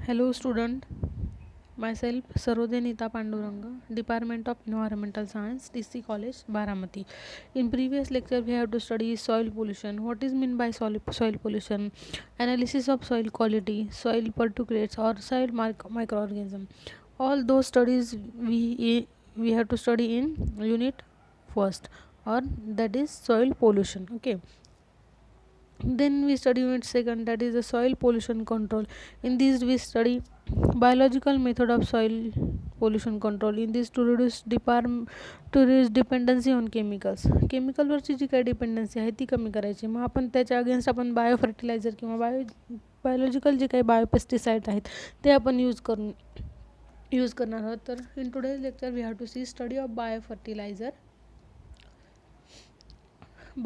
Hello student, myself Sarode Nita Panduranga, Department of Environmental Science, DC College, Baramati. In previous lecture we have to study soil pollution. What is meant by soil pollution? Analysis of soil quality, soil particulates or soil microorganism. All those studies we have to study in unit first, or that is soil pollution. Okay, then we study unit second, that is the soil pollution control. In this we study biological method of soil pollution control. In this to reduce dependency on chemicals. केमिकलवरची जी काही dependency आहे ती कमी करायची. मग आपण त्याच्या against आपण bio fertiliser किंवा बायोलॉजिकल जे काही बायोपेस्टिसाइड आहेत ते आपण यूज करणार आहोत. तर in today's lecture we have to see study of biofertiliser.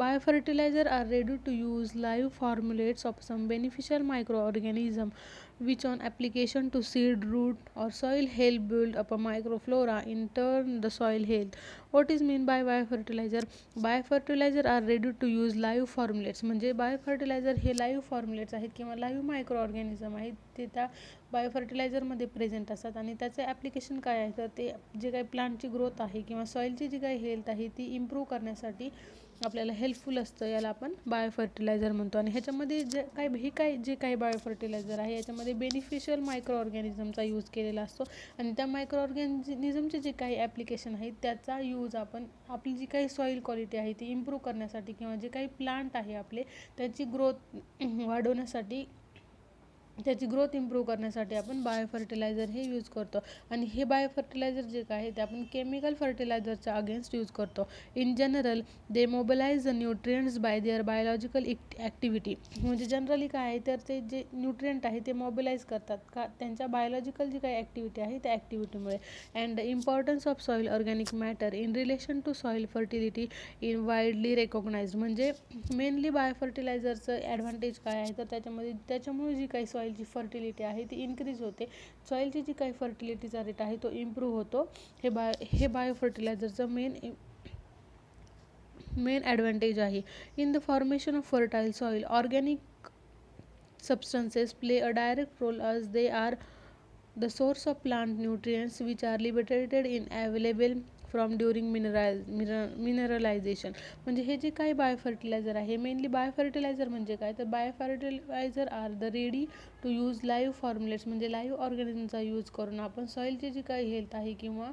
Biofertilizer are ready to use live formulates of some beneficial microorganism which on application to seed, root or soil help build up a microflora, in turn the soil health. What is mean by biofertilizer? Biofertilizer are ready to use live formulates. म्हणजे biofertiliser हे live फॉर्म्युलेट्स आहेत किंवा live micro organism आहेत ते त्या बायोफर्टिलायझरमध्ये present असतात आणि त्याचे ॲप्लिकेशन काय आहे तर ते जे काही प्लांटची ग्रोथ आहे किंवा सॉईलची जी काही हेल्थ आहे ती इम्प्रूव्ह करण्यासाठी आपल्याला हेल्पफुल असतं. याला आपण बायोफर्टिलायझर म्हणतो. आणि ह्याच्यामध्ये जे काही बायोफर्टिलायझर आहे याच्यामध्ये बेनिफिशियल मायक्रो ऑर्गॅनिझमचा यूज केलेला असतो आणि त्या मायक्रो ऑर्गॅनिझमचे जे काही ॲप्लिकेशन आहेत त्याचा यूज आपण आपली जी काही सॉईल क्वालिटी आहे ती इम्प्रूव्ह करण्यासाठी किंवा जे काही प्लांट आहे आपले त्याची ग्रोथ वाढवण्यासाठी, त्याची ग्रोथ इम्प्रूव्ह करण्यासाठी आपण बायोफर्टिलायझर हे यूज करतो. आणि हे बायोफर्टिलायझर जे काय आहे ते आपण केमिकल फर्टिलायझरच्या अगेन्स्ट यूज करतो. In general they mobilise the nutrients by their biological activity. म्हणजे जनरली काय आहे तर ते जे न्यूट्रिएंट आहे ते मोबिलाइज करतात का त्यांच्या बायोलॉजिकल जी काही ॲक्टिव्हिटी आहे त्या ॲक्टिव्हिटीमुळे. And the importance of soil organic matter in relation to soil fertility in widely recognised. म्हणजे मेनली बायोफर्टिलायझरचं ॲडव्हान्टेज काय आहे तर त्याच्यामुळे जी काही सॉईलची फर्टिलिटी आहे ती इन्क्रीज होते. सॉईलची जी काही फर्टिलिटीचा रेट आहे तो इम्प्रूव्ह होतो. हे बायोफर्टिलायझरचं मेन ॲडव्हान्टेज आहे. In the formation of fertile soil organic substances play a direct role as they are the source of plant nutrients which are liberated in available from during mineralisation. म्हणजे हे जे काही biofertiliser आहे mainly biofertiliser म्हणजे काय तर biofertiliser are the ready to use live formulates. म्हणजे live ऑर्गॅनिझमचा use करून आपण सॉईलची जी काही हेल्थ आहे किंवा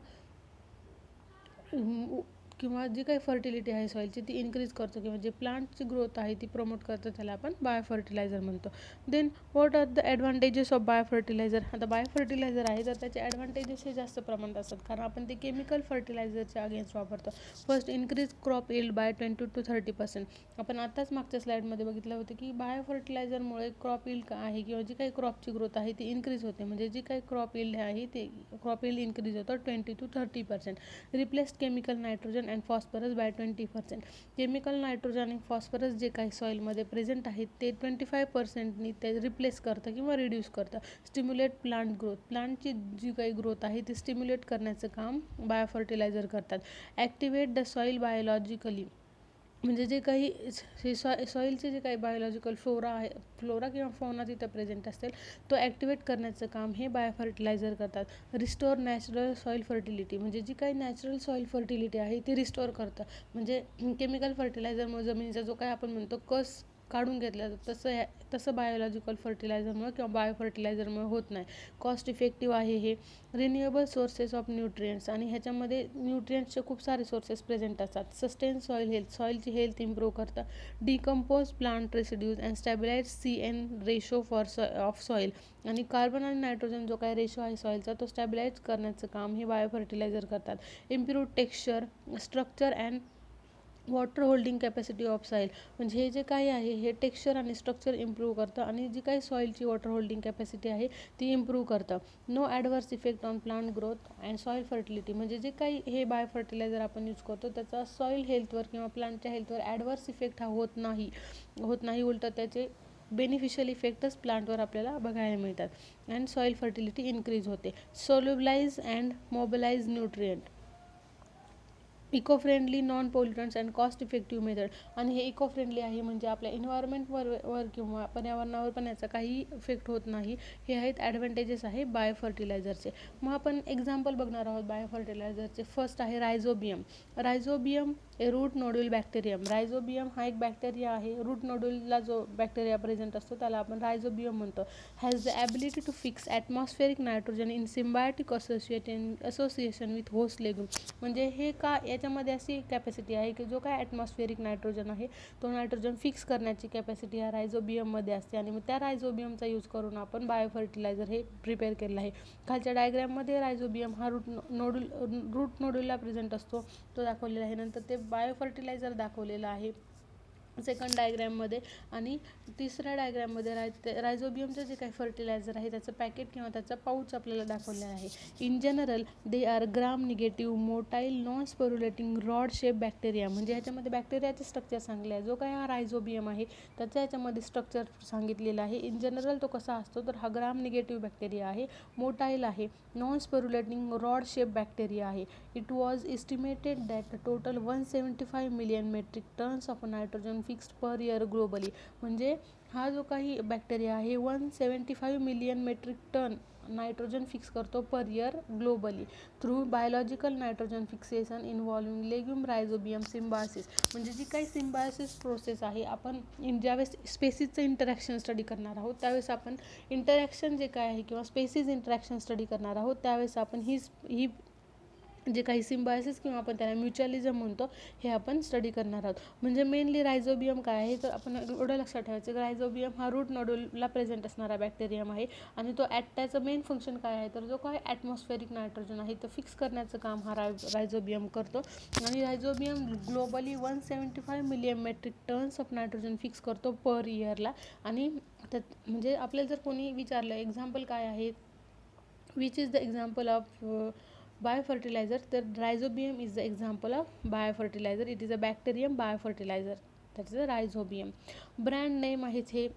जी काही फर्टिलिटी आहे सॉईलची ती इन्क्रीज करतो किंवा जे प्लांटची ग्रोथ आहे ती प्रमोट करतो त्याला आपण बायोफर्टिलायझर म्हणतो. Then what are the advantages of biofertiliser. आता बायोफर्टिलायझर आहे तर त्याचे ॲडव्हान्टेजेस हे जास्त प्रमाणात असतात कारण आपण ते केमिकल फर्टिलायझरच्या अगेन्स्ट वापरतो. First, increase crop yield by 20 to 30%. आपण आताच मागच्या स्लाईडमध्ये बघितलं होतं की बायोफर्टिलायझरमुळे क्रॉप यील्ड आहे किंवा जी काही क्रॉपची ग्रोथ आहे ती इन्क्रीज होते. म्हणजे जी काही क्रॉप यील्ड आहे ते क्रॉप यील्ड इन्क्रीज होतं 20 to 30%. Replace chemical nitrogen and phosphorus by 20%. Chemical nitrogen आणि फॉस्फरस जे काही सॉईलमध्ये प्रेझेंट आहेत ते 25%नी ते रिप्लेस करतं किंवा रिड्यूस करतं. Stimulate plant growth. प्लांटची जी काही ग्रोथ आहे ती स्टिम्युलेट करण्याचं काम बायोफर्टिलायझर करतात. Activate the soil biologically. म्हणजे जे काही सॉईलचे जे काही बायोलॉजिकल फ्लोरा किंवा फौना तिथं प्रेझेंट असेल तो ॲक्टिवेट करण्याचं काम हे बायोफर्टिलायझर करतात. Restore natural soil fertility. म्हणजे जी काही नॅचरल सॉईल फर्टिलिटी आहे ती रिस्टोर करतं. म्हणजे केमिकल फर्टिलायझरमुळे जमिनीचा जो काही आपण म्हणतो कस काढून घेतला तसं बायोलॉजिकल फर्टिलायझरमुळे किंवा बायोफर्टिलायझरमुळे होत नाही. कॉस्ट इफेक्टिव्ह आहे हे. Renewable sources of nutrients. आणि ह्याच्यामध्ये न्यूट्रिएंट्सचे खूप सारे सोर्सेस प्रेझेंट असतात. Sustain soil health. सॉईलची हेल्थ इम्प्रूव्ह करतं. Decompose plant residues and stabilise CN ratio of soil. आणि कार्बन आणि नायट्रोजन जो काही रेशो आहे सॉईलचा तो स्टॅबिलाइज करण्याचं काम हे बायोफर्टिलायझर करतात. Improve texture, structure and water holding capacity of soil. म्हणजे हे जे काही आहे हे टेक्स्चर आणि स्ट्रक्चर इम्प्रूव्ह करतं आणि जी काही सॉईलची वॉटर होल्डिंग कॅपॅसिटी आहे ती इम्प्रूव्ह करतं. No adverse effect on plant growth and soil fertility. म्हणजे जे काही हे बायोफर्टिलायझर आपण यूज करतो त्याचा सॉईल हेल्थवर किंवा प्लांटच्या हेल्थवर ॲडवर्स इफेक्ट हा होत नाही. उलट त्याचे बेनिफिशियल इफेक्टच प्लांटवर आपल्याला बघायला मिळतात. अँड सॉईल फर्टिलिटी इन्क्रीज होते. Solubilise and mobilise nutrient. Eco friendly, non pollutants and cost effective method. आणि हे इको फ्रेंडली आहे म्हणजे आपल्या वर किंवा पर्यावरणावर पण याचा काही इफेक्ट होत नाही. हे आहेत ॲडव्हान्टेजेस आहे बायो फर्टिलायझरचे. मग आपण एक्झाम्पल बघणार आहोत बायो फर्टिलायझरचे. फर्स्ट आहे rhizobium. Rhizobium root nodule bacterium. Rhizobium हा एक बॅक्टेरिया आहे. रूट नोड्यूलला जो बॅक्टेरिया प्रेझेंट असतो त्याला आपण रायझोबियम म्हणतो. Has the ability to fix atmospheric nitrogen in symbiotic association with host legume. म्हणजे हे का याच्यामध्ये अशी कॅपॅसिटी आहे की जो काय ॲटमॉस्फेरिक नायट्रोजन आहे तो नायट्रोजन फिक्स करण्याची कॅपॅसिटी ह्या रायझोबियममध्ये असते. आणि मग त्या रायझोबियमचा यूज करून आपण बायो फर्टिलायझर हे प्रिपेअर केलेलं आहे. खालच्या डायग्रॅममध्ये रायझोबियम हा रूट नोड्यूलला प्रेझेंट असतो तो दाखवलेला आहे. नंतर ते बायो फर्टिलायझर दाखवलेलं आहे सेकंड डायग्रॅममध्ये. आणि तिसऱ्या डायग्रॅममध्ये रायझोबियमचं जे काही फर्टिलायझर आहे त्याचं पॅकेट किंवा त्याचा पाऊच आपल्याला दाखवलेला आहे. In general they are gram negative motile non sporulating rod shape bacteria. म्हणजे ह्याच्यामध्ये बॅक्टेरियाचे स्ट्रक्चर सांगले आहे. जो काय हा रायझोबियम आहे त्याच्या ह्याच्यामध्ये स्ट्रक्चर सांगितलेलं आहे. इन जनरल तो कसा असतो तर हा ग्राम निगेटिव्ह बॅक्टेरिया आहे, मोटाईल आहे, non sporulating rod shape bacteria आहे. It was estimated that total 175 million metric tons of nitrogen fixed per year globally. म्हणजे हा जो काही बॅक्टेरिया आहे 175 million metric ton nitrogen fix करतो per year globally through biological nitrogen fixation involving legume rhizobium symbiosis. म्हणजे जी काही symbiosis process आहे आपण ज्यावेळेस स्पेसिसचं इंटरॅक्शन स्टडी करणार आहोत त्यावेळेस आपण इंटरॅक्शन जे काय आहे किंवा स्पेसिस इंटरॅक्शन स्टडी करणार आहोत त्यावेळेस आपण ही जे काही सिम्बायोसिस किंवा आपण त्याला म्युच्युअलिझम म्हणतो हे आपण स्टडी करणार आहोत. म्हणजे मेनली रायझोबियम काय आहे तर आपण एवढं लक्षात ठेवायचं की रायझोबियम हा रूट नोड्यूलला प्रेझेंट असणारा बॅक्टेरियम आहे. आणि तो त्याचं मेन फंक्शन काय आहे तर जो काय ॲटमॉस्फेरिक नायट्रोजन आहे तो फिक्स करण्याचं काम हा रायझोबियम करतो. आणि rhizobium globally 175 million metric tons of nitrogen fix करतो पर इयरला. आणि त्यात म्हणजे आपल्याला जर कोणी विचारलं एक्झाम्पल काय आहे, which is the example of biofertilizer, the rhizobium is the example of biofertilizer. It is a bacterium biofertilizer, that is a rhizobium. Brand name आहे हे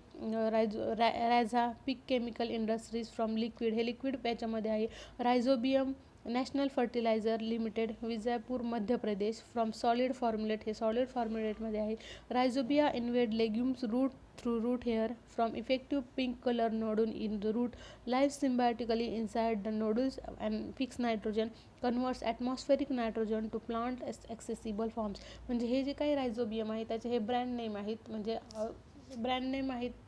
रायझा पिक केमिकल इंडस्ट्रीज फ्रॉम लिक्विड. हे लिक्विड याच्यामध्ये आहे. Rhizobium national fertilizer limited Vijapur Madhya Pradesh. From solid formulate, हे solid फॉर्म्युलेटमध्ये आहे. Rhizobia invade legumes root through root hair from effective pink color nodule in the root, lives symbiotically inside the nodules and fix nitrogen, converts atmospheric nitrogen to plant accessible forms. म्हणजे हे जे काही rhizobium आहे त्याचे हे brand name आहेत. म्हणजे brand name आहेत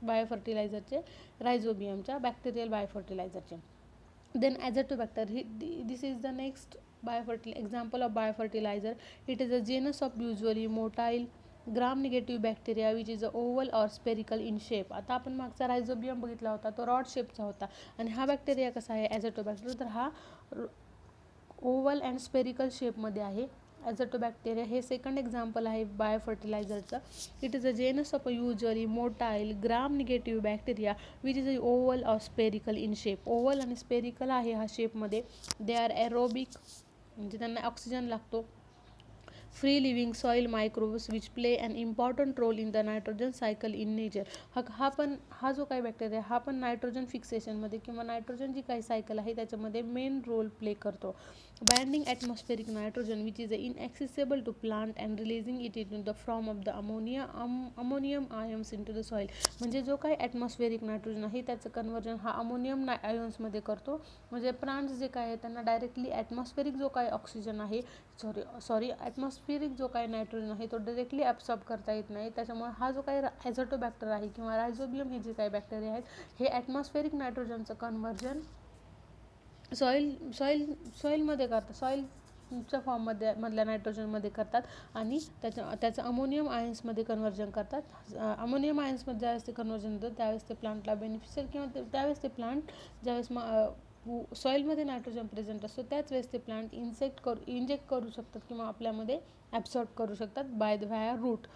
बायोफर्टिलायझरचे रायझोबियमच्या bacterial बायोफर्टिलायझरचे. Then azotobacter, this is the next example of biofertilizer. It is a genus of usually motile gram negative bacteria which is a oval or spherical in shape. आता आपण मागचा rhizobium बघितला होता तो rod शेपचा होता आणि हा बॅक्टेरिया कसा आहे ॲझोटोबॅक्टर तर हा ओव्हल अँड स्पेरिकल शेपमध्ये आहे. ॲझोटोबॅक्टेरिया हे सेकंड एक्झाम्पल आहे बायोफर्टिलायझरचं. It is a genus of a usually motile gram negative bacteria which is a oval or spherical in shape. Oval आणि स्पेरिकल आहे हा शेपमध्ये. दे आर एरोबिक म्हणजे त्यांना ऑक्सिजन लागतो. Free living soil microbes which play an important role in the nitrogen cycle in nature. हा जो काही बॅक्टेरिया हा पण नायट्रोजन फिक्सेशनमध्ये किंवा नायट्रोजन जी काही सायकल आहे त्याच्यामध्ये मेन रोल प्ले करतो. Binding atmospheric nitrogen which is inaccessible to plant and releasing it in the form of the ammonium ions in to the soil. म्हणजे जो काही ॲटमॉस्फेरिक नायट्रोजन आहे त्याचं कन्वर्जन हा अमोनियम आयन्समध्ये करतो. म्हणजे प्लांट्स जे काय आहे त्यांना डायरेक्टली ॲटमॉस्फेरिक जो काही ऑक्सिजन आहे ॲटमॉस्फेरिक जो काही नायट्रोजन आहे तो डायरेक्टली ॲब्सॉर्ब करता येत नाही. त्याच्यामुळे हा जो काही ॲझोटोबॅक्टर आहे किंवा रायझोबियम हे जे काही बॅक्टेरिया आहेत हे ॲटमॉस्फेरिक नायट्रोजनचं कन्वर्जन सॉईलमध्ये करतात, सॉईलच्या मधल्या नायट्रोजनमध्ये करतात आणि त्याचं अमोनियम आयन्समध्ये कन्वर्जन करतात. अमोनियम आयन्समध्ये ज्यावेळेस ते कन्वर्जन होतं त्यावेळेस ते प्लांटला बेनिफिशियल किंवा त्यावेळेस ते प्लांट ज्यावेळेस सॉईलमध्ये नायट्रोजन प्रेझेंट असतो त्याच वेळेस ते प्लांट इंजेक्ट करू शकतात किंवा आपल्यामध्ये ॲब्सॉर्ब करू शकतात by the via root.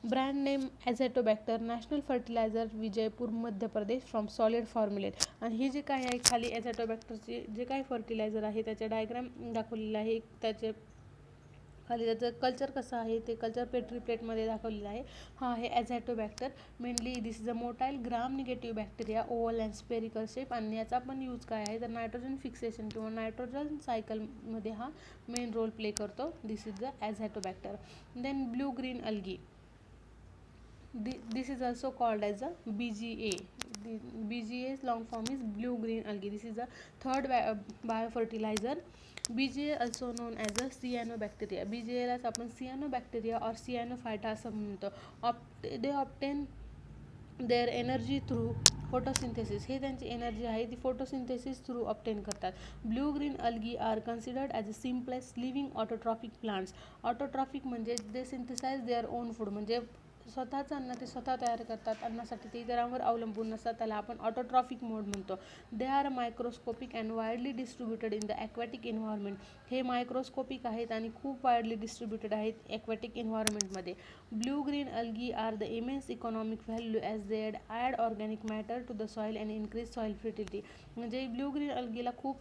Brand name azotobacter national fertilizer Vijaypur Madhya Pradesh from solid formulate. आणि ही जी काय आहे खाली ॲझोटोबॅक्टरचे जे काही फर्टिलायझर आहे त्याचे डायग्राम दाखवलेलं आहे. त्याचे खाली त्याचं कल्चर कसं आहे ते कल्चर पेट्री प्लेटमध्ये दाखवलेलं आहे. हा आहे azotobacter. Mainly this is a motile gram negative bacteria, oval and spherical shape. आणि याचा पण यूज काय आहे तर नायट्रोजन फिक्सेशन किंवा नायट्रोजन सायकलमध्ये हा मेन रोल प्ले करतो. This is the azotobacter. Then blue green algae. This is also called as a BGA. The BGA's long form is blue green algae. This is the third biofertilizer. BGA also known as a cyanobacteria. BGA लाच आपण cyanobacteria or cyanophyta असं म्हणतो. They obtain their energy through photosynthesis. हे त्यांची energy आहे ती photosynthesis through obtain करतात. Blue green algae are considered as a simplest living autotrophic plants. Autotrophic म्हणजे they synthesise their own food, म्हणजे स्वतःचं अन्न ते स्वतः तयार करतात. अन्नासाठी ते इतरांवर अवलंबून नसतात. त्याला आपण ऑटोट्रॉफिक मोड म्हणतो. They are microscopic and widely distributed in the aquatic environment. हे मायक्रोस्कोपिक आहेत आणि खूप वाईडली डिस्ट्रीब्युटेड आहेत ॲक्वॅटिक एन्व्हायरमेंटमध्ये. Blue green algae are the immense economic value as they add organic matter to the soil and increase soil fertility. म्हणजे blue green अल्गीला खूप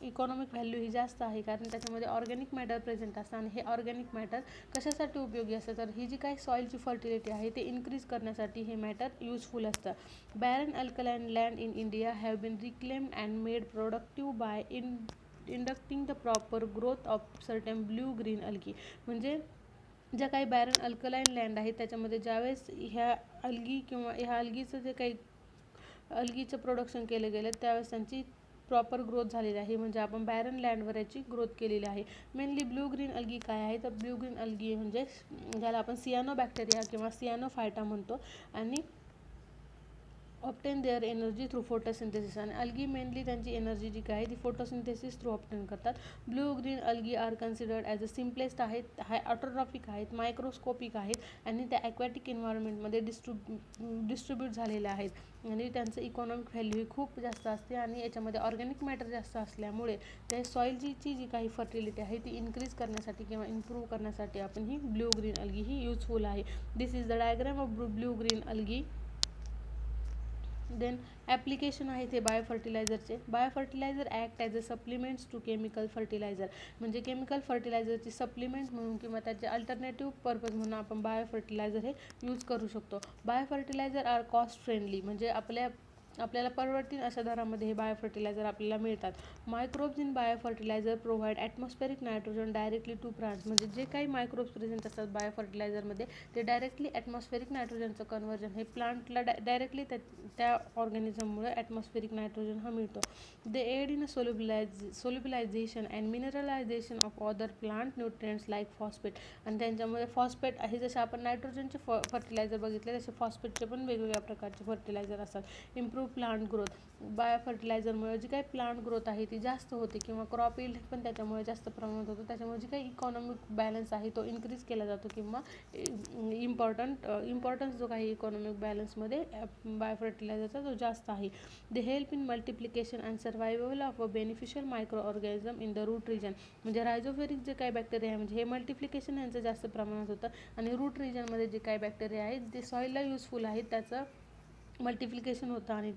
इकॉनॉमिक व्हॅल्यू ही जास्त आहे कारण त्याच्यामध्ये ऑर्गॅनिक मॅटर प्रेझेंट असतं. आणि हे ऑर्गॅनिक मॅटर कशासाठी उपयोगी असतं तर ही जी काही सॉईलची फर्टिलिटी आहे ते इन्क्रीज करण्यासाठी हे मॅटर यूजफुल असतं. Barren alkaline land in India have been reclaimed and made productive by inducting the proper growth of certain blue green algae. म्हणजे ज्या काही बॅरन अल्कलाइन लँड आहेत त्याच्यामध्ये ज्यावेळेस ह्या अल्गी किंवा ह्या अल्गीचं जे काही अल्गीचं प्रोडक्शन केलं गेलं त्यावेळेस त्यांची प्रॉपर ग्रोथ झालेली आहे. म्हणजे आपण बॅरन लँडवर याची ग्रोथ केलेली आहे. मेनली ब्ल्यू ग्रीन अल्गी काय आहे तर ब्ल्यू ग्रीन अल्गी म्हणजे ज्याला आपण सियानोबॅक्टेरिया किंवा सियानोफायटा म्हणतो. आणि obtain their energy through photosynthesis. आणि अल्गी मेनली त्यांची एनर्जी जी काय आहे ती फोटोसिंथेसिस थ्रू ऑप्टेन करतात. Blue green algae are considered as a simplest आहेत, ऑटोट्रॉफिक आहेत, मायक्रोस्कोपिक आहेत आणि त्या ॲक्वॅटिक एन्व्हायरमेंटमध्ये डिस्ट्रीब्यूट झालेल्या आहेत. आणि त्यांचं इकॉनॉमिक व्हॅल्यू ही खूप जास्त असते आणि याच्यामध्ये ऑर्गॅनिक मॅटर जास्त असल्यामुळे त्या सॉईलची जी काही फर्टिलिटी आहे ती इन्क्रीज करण्यासाठी किंवा इम्प्रूव्ह करण्यासाठी आपण ही ब्ल्यू ग्रीन अल्गी ही यूजफुल आहे. This is the diagram of blue green algae. Then application आहे ते बायोफर्टिलायझरचे. Biofertilizer act as a supplements to chemical fertilizer. म्हणजे केमिकल फर्टिलायझरची सप्लिमेंट म्हणून किंवा त्याचे अल्टरनेटिव्ह पर्पज म्हणून आपण बायोफर्टिलायझर हे यूज करू शकतो. Biofertilizer are cost friendly. म्हणजे आपल्याला परवडतील अशा दरामध्ये हे बायोफर्टिलायझर आपल्याला मिळतात. Microbes in biofertilizer provide atmospheric nitrogen directly to plants. म्हणजे जे काही मायक्रोब्स प्रेझेंट असतात बायोफर्टिलायझरमध्ये ते डायरेक्टली ॲटमॉस्फेरिक नायट्रोजनचं कन्व्हर्जन हे प्लांटला डायरेक्टली त्या ऑर्गॅनिझममुळे ॲटमॉस्फेरिक नायट्रोजन हा मिळतो. They aid in a solubilization and mineralization of other plant nutrients like phosphate. आणि त्यांच्यामुळे फॉस्फेट आहे जसे आपण नायट्रोजनचे फर्टिलायझर बघितले तसे फॉस्फेटचे पण वेगवेगळ्या प्रकारचे फर्टिलायझर असतात. Improve plant growth. बायोफर्टिलायझरमुळे जी काही प्लांट ग्रोथ आहे ती जास्त होते किंवा क्रॉप यील्ड पण त्याच्यामुळे जास्त प्रमाणात होतो. त्याच्यामुळे जी काही इकॉनॉमिक बॅलन्स आहे तो इन्क्रीज केला जातो किंवा इम्पॉर्टन्स जो काही इकॉनॉमिक बॅलन्समध्ये बायोफर्टिलायझरचा जो जास्त आहे. They help in multiplication and survival of a beneficial micro organism in the root region. म्हणजे रायझोफेरिक जे काही बॅक्टेरिया आहे म्हणजे हे मल्टिप्लिकेशन यांचं जास्त प्रमाणात होतं आणि रूट रिजनमध्ये जे काही बॅक्टेरिया आहेत ते सॉईलला यूजफुल आहेत त्याचं मल्टिप्लिकेशन होतं आणि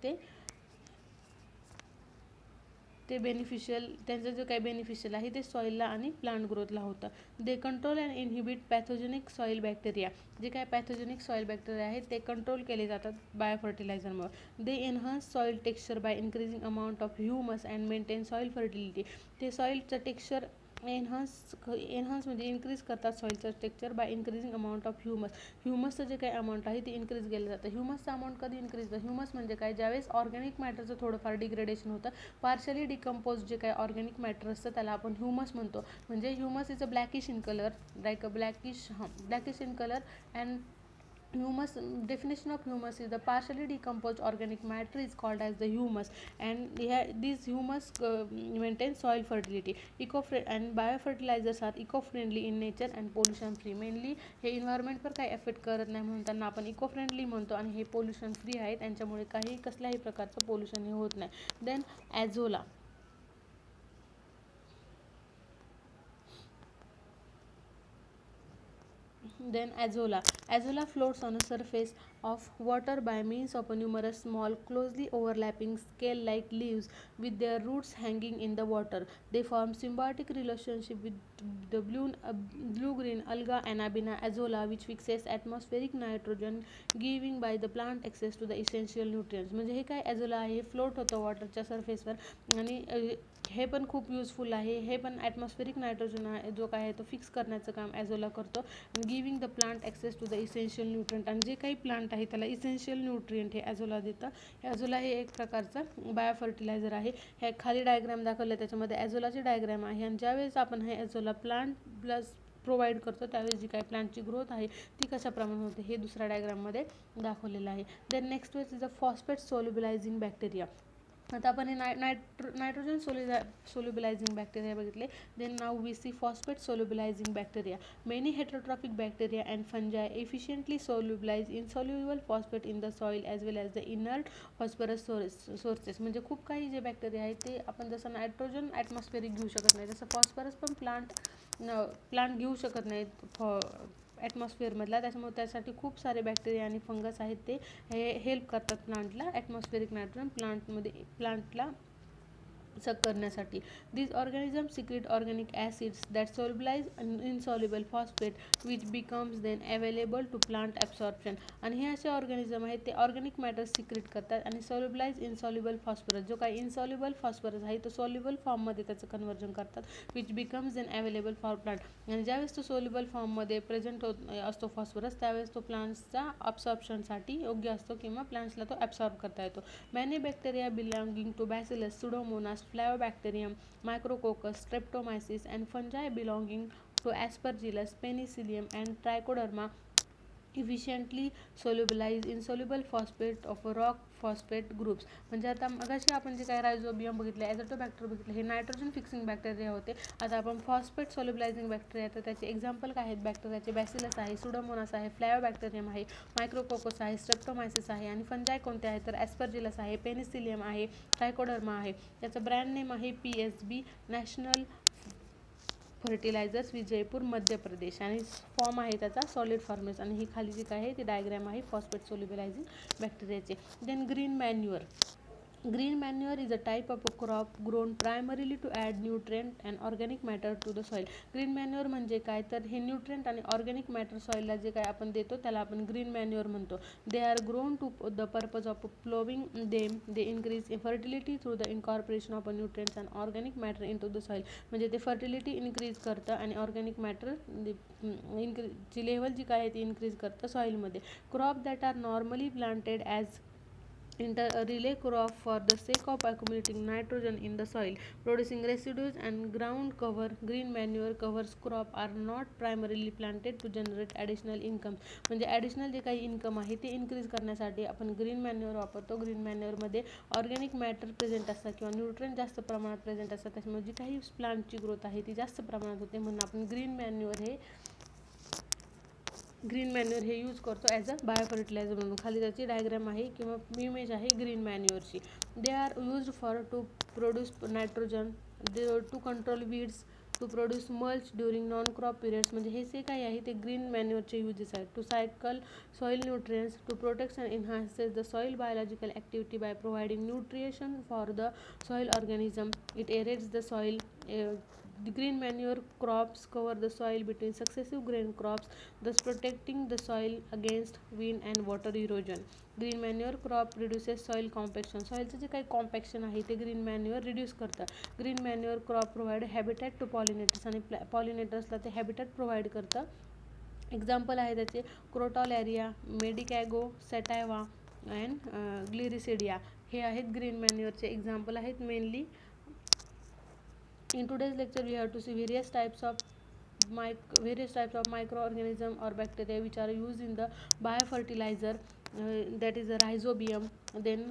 ते बेनिफिशियल त्यांचं जे काही बेनिफिशियल आहे ते सॉईलला आणि प्लांट ग्रोथला होतं. They control and inhibit pathogenic soil bacteria. जे काही पॅथोजेनिक सॉईल बॅक्टेरिया आहेत ते कंट्रोल केले जातात बायोफर्टिलायझरमुळे. They enhance soil texture by increasing amount of humus and maintain soil fertility. ते सॉईलचं टेक्स्चर एनहान्स म्हणजे इन्क्रीज करतात सॉईलचं texture by increasing amount of ह्युमसचं जे काही अमाऊंट आहे ते इन्क्रीज केलं जातं. ह्युमसचं अमाऊंट कधी इन्क्रीज होतं ह्युमस म्हणजे काय ज्यावेळेस ऑर्गॅनिक मॅटरचं थोडंफार डिग्रेडेशन होतं पार्शली डिकम्पोज जे काही ऑर्गॅनिक मॅटर असतं त्याला आपण ह्युमस म्हणतो. म्हणजे humus is a blackish in colour like a blackish in colour and humus. Definition of humus is the partially decomposed organic matter is called as the humus and these humus maintain soil fertility. And biofertilizers are eco-friendly in nature and pollution free. Mainly हे environment पर काही affect करत नाही म्हणून त्यांना आपण eco friendly म्हणतो आणि हे पोल्युशन फ्री आहेत त्यांच्यामुळे कसल्याही प्रकारचं पोल्युशन हे होत नाही. Then azolla. Then azolla floats on a surface of water by means of a numerous small closely overlapping scale-like leaves with their roots hanging in the water. They form symbiotic relationship with the blue-green alga Anabaena azolla, which fixes atmospheric nitrogen, giving by the plant access to the essential nutrients. म्हणजे हे काय azolla आहे, float होतं वॉटरच्या सरफेसवर आणि हे पण खूप युजफुल आहे. हे पण ॲटमॉस्फेरिक नायट्रोजन जो काय आहे तो फिक्स करण्याचं काम ॲझोला करतो. Giving the plant access to the essential nutrient, आणि जे काही प्लांट आहे त्याला इसेन्शियल न्यूट्रिएंट हे ॲझोला देतं. ॲझोला हे एक प्रकारचं बायोफर्टिलायझर आहे. हे खाली डायग्राम दाखवलं त्याच्यामध्ये ॲझोलाची डायग्राम आहे, आणि ज्यावेळेस आपण हे ॲझोला प्लांट प्लस प्रोव्हाइड करतो त्यावेळेस जी काही प्लांटची ग्रोथ आहे ती कशा प्रमाणात होते हे दुसऱ्या डायग्राममध्ये दाखवलेलं आहे. Then next ways is a phosphate solubilizing bacteria. आता आपण हे नायट्रोजन सोल्युबलायझिंग बॅक्टेरिया बघितले. Then now we see phosphate solubilizing bacteria. Many heterotrophic bacteria and fungi efficiently solubilize insoluble phosphate in the soil as well as the inert phosphorus sources. म्हणजे खूप काही जे bacteria आहेत ते आपण जसं नायट्रोजन ॲटमॉस्फेरिक घेऊ शकत नाही तसं फॉस्फरस पण प्लांट घेऊ शकत नाहीत ॲटमॉस्फिअरमधला. त्याच्यामुळे त्यासाठी खूप सारे बॅक्टेरिया आणि फंगस आहेत ते हेल्प करतात प्लांटला ॲटमॉस्फेरिक नायट्रोजन प्लांटला सक करण्यासाठी. This organism secrete organic acids that solubilize insoluble phosphate which becomes then available to plant absorption. आणि हे असे ऑर्गॅनिझम आहेत ते ऑर्गॅनिक मॅटर सिक्रेट करतात आणि सोल्युबलाइज इनसॉल्युबल फॉस्फरस, जो काही इनसॉल्युबल फॉस्फरस आहे तो सॉल्युबल फॉर्ममध्ये त्याचं कन्वर्जन करतात. Which becomes then available for plant. आणि ज्यावेळेस तो सोल्युबल फॉर्ममध्ये प्रेझेंट असतो फॉस्फरस त्यावेळेस तो प्लांट्सचा अब्सॉर्प्शनसाठी योग्य असतो किंवा प्लांट्सला तो ॲब्सॉर्ब करता येतो. Many bacteria belonging to bacillus, pseudomonas, flavobacterium, micrococcus, streptomyces and fungi belonging to Aspergillus, Penicillium and Trichoderma efficiently solubilize insoluble phosphate of rock phosphate groups. म्हणजे आता मगाशी आपण जे काय रायझोबियम बघितलं, ॲझोटोबॅक्टर बघितलं, हे नायट्रोजन फिक्सिंग बॅक्टेरिया होते. आता आपण फॉस्फेट सोल्युबलायझिंग बॅक्टेरिया, तर त्याचे एक्झाम्पल काय आहेत बॅक्टेरियाचे? बॅसिलस आहे, सुडोमोनास आहे, फ्लॅवोबॅक्टेरियम आहे, मायक्रोकोकस आहे, स्ट्रेप्टोमायसिस आहे, आणि फंजाय कोणते आहेत तर ॲस्परजिलस आहे, पेनिसिलियम आहे, ट्रायकोडर्मा आहे. त्याचं ब्रँड नेम आहे PSB national fertilisers Vijaypur Madhya प्रदेश, आणि फॉर्म आहे त्याचा सॉलिड फॉर्मेस. आणि ही खाली जी काय आहे ती डायग्राम आहे phosphate solubilizing bacteria. Then green manure. Green manure is a type of a crop grown primarily to add nutrient and organic matter to the soil. Green manure म्हणजे काय तर हे न्यूट्रिएंट आणि ऑर्गॅनिक मॅटर सॉइलला जे काय आपण देतो त्याला आपण ग्रीन मॅन्युअर म्हणतो. They are grown to the purpose of ploughing them. They increase fertility through the incorporation of nutrients and organic matter in to the soil. म्हणजे ते फर्टिलिटी इन्क्रीज करतं आणि ऑर्गॅनिक मॅटर ची लेवल जी काय आहे ती इन्क्रीज करतं सॉइलमध्ये. Crop that are normally planted as relay crop for the sake of accumulating nitrogen in the soil, producing residues and ground cover. Green manure covers crop are not primarily planted to generate additional income. म्हणजे additional जे काही income आहे ते increase करण्यासाठी आपण green manure वापरतो. Green मॅन्युअरमध्ये organic matter present असतात किंवा न्यूट्रिएंट जास्त प्रमाणात प्रेझेंट असतात, त्याच्यामुळे जी काही प्लांटची ग्रोथ आहे ती जास्त प्रमाणात होते, म्हणून आपण ग्रीन मॅन्युअर हे यूज करतो ॲज अ बायोफर्टिलायझर म्हणून. खाली त्याची डायग्राम आहे किंवा इमेज आहे ग्रीन मॅन्युअरची. They are used for to produce nitrogen, to control weeds, to produce mulch during non crop periods. म्हणजे हे जे काही आहे ते ग्रीन मॅन्युअरचे यूजेस आहेत. To cycle soil nutrients, to protect and enhances the soil biological activity by providing nutrition for the soil organism. It एरेट्स the soil. The green manure crops cover the soil between successive grain crops, thus protecting the soil against wind and water erosion. Green manure crop reduces soil compaction. सॉइलचं जे काही compaction आहे ते green manure reduce करतं. Green manure crop provide habitat to pollinators, आणि पॉलिनेटर्सला ते habitat provide करतं. एक्झाम्पल आहे त्याचे क्रोटॉलॅरिया, मेडिकॅगो, सॅटायवा अँड ग्लिरिसिडिया. हे आहेत ग्रीन मॅन्युअरचे एक्झाम्पल आहेत mainly. In today's lecture we have to see various types of microorganism or bacteria which are used in the biofertilizer, that is the rhizobium, then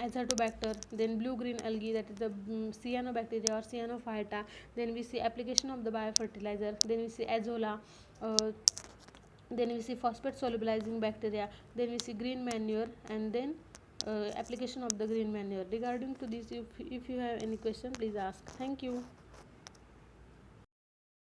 azotobacter, then blue green algae, that is the cyanobacteria or cyanophyta. Then we see application of the biofertilizer, then we see azolla, then we see phosphate solubilizing bacteria, then we see green manure, and then application of the green manure. Regarding to this, if you have any question please ask. Thank you.